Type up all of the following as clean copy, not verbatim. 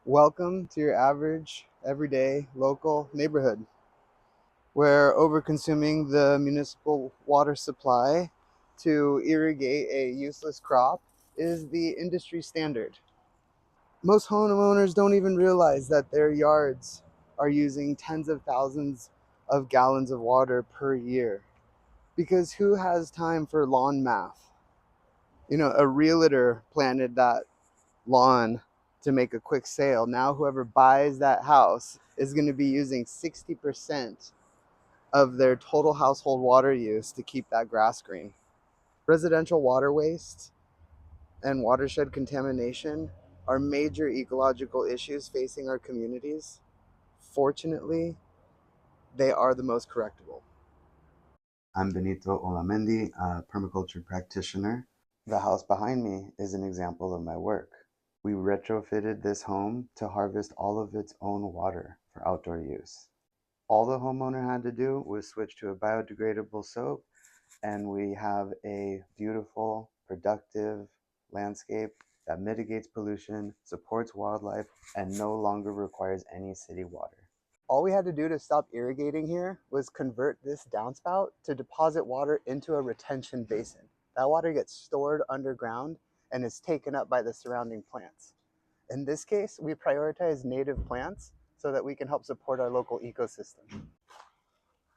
Welcome to your average, everyday, local neighborhood where overconsuming the municipal water supply to irrigate a useless crop is the industry standard. Most homeowners don't even realize that their yards are using tens of thousands of gallons of water per year. Because who has time for lawn math? A realtor planted that lawn to make a quick sale. Now whoever buys that house is going to be using 60% of their total household water use to keep that grass green. Residential water waste and watershed contamination are major ecological issues facing our communities. Fortunately, they are the most correctable. I'm Benito Olamendi, a permaculture practitioner. The house behind me is an example of my work. We retrofitted this home to harvest all of its own water for outdoor use. All the homeowner had to do was switch to a biodegradable soap, and we have a beautiful, productive landscape that mitigates pollution, supports wildlife, and no longer requires any city water. All we had to do to stop irrigating here was convert this downspout to deposit water into a retention basin. That water gets stored underground and is taken up by the surrounding plants. In this case, we prioritize native plants so that we can help support our local ecosystem.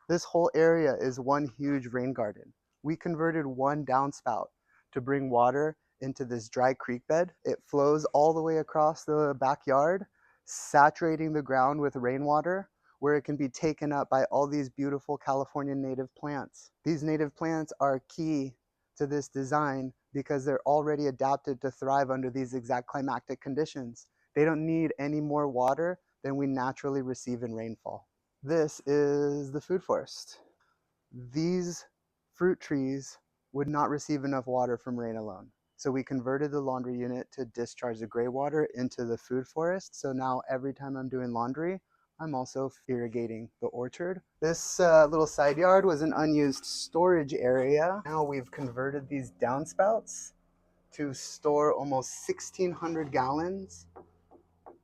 This whole area is one huge rain garden. We converted one downspout to bring water into this dry creek bed. It flows all the way across the backyard, saturating the ground with rainwater, where it can be taken up by all these beautiful California native plants. These native plants are key to this design because they're already adapted to thrive under these exact climatic conditions. They don't need any more water than we naturally receive in rainfall. This is the food forest. These fruit trees would not receive enough water from rain alone. So we converted the laundry unit to discharge the gray water into the food forest. So now every time I'm doing laundry, I'm also irrigating the orchard. This little side yard was an unused storage area. Now we've converted these downspouts to store almost 1,600 gallons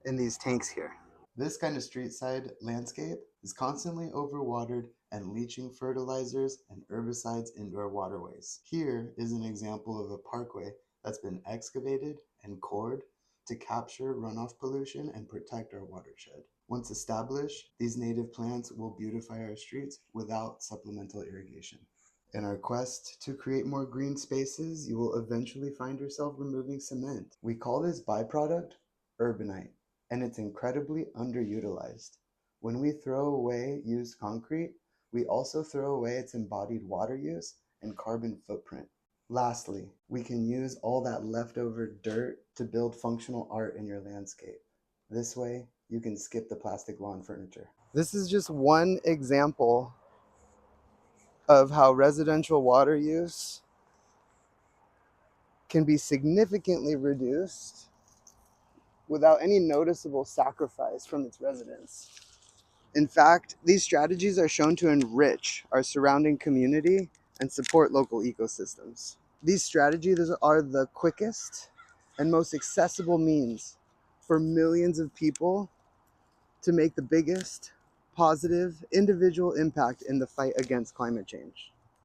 in these tanks here. This kind of street side landscape is constantly overwatered and leaching fertilizers and herbicides into our waterways. Here is an example of a parkway that's been excavated and cored to capture runoff pollution and protect our watershed. Once established, these native plants will beautify our streets without supplemental irrigation. In our quest to create more green spaces, you will eventually find yourself removing cement. We call this byproduct urbanite, and it's incredibly underutilized. When we throw away used concrete, we also throw away its embodied water use and carbon footprint. Lastly, we can use all that leftover dirt to build functional art in your landscape. This way, you can skip the plastic lawn furniture. This is just one example of how residential water use can be significantly reduced without any noticeable sacrifice from its residents. In fact, these strategies are shown to enrich our surrounding community and support local ecosystems. These strategies are the quickest and most accessible means for millions of people to make the biggest positive individual impact in the fight against climate change.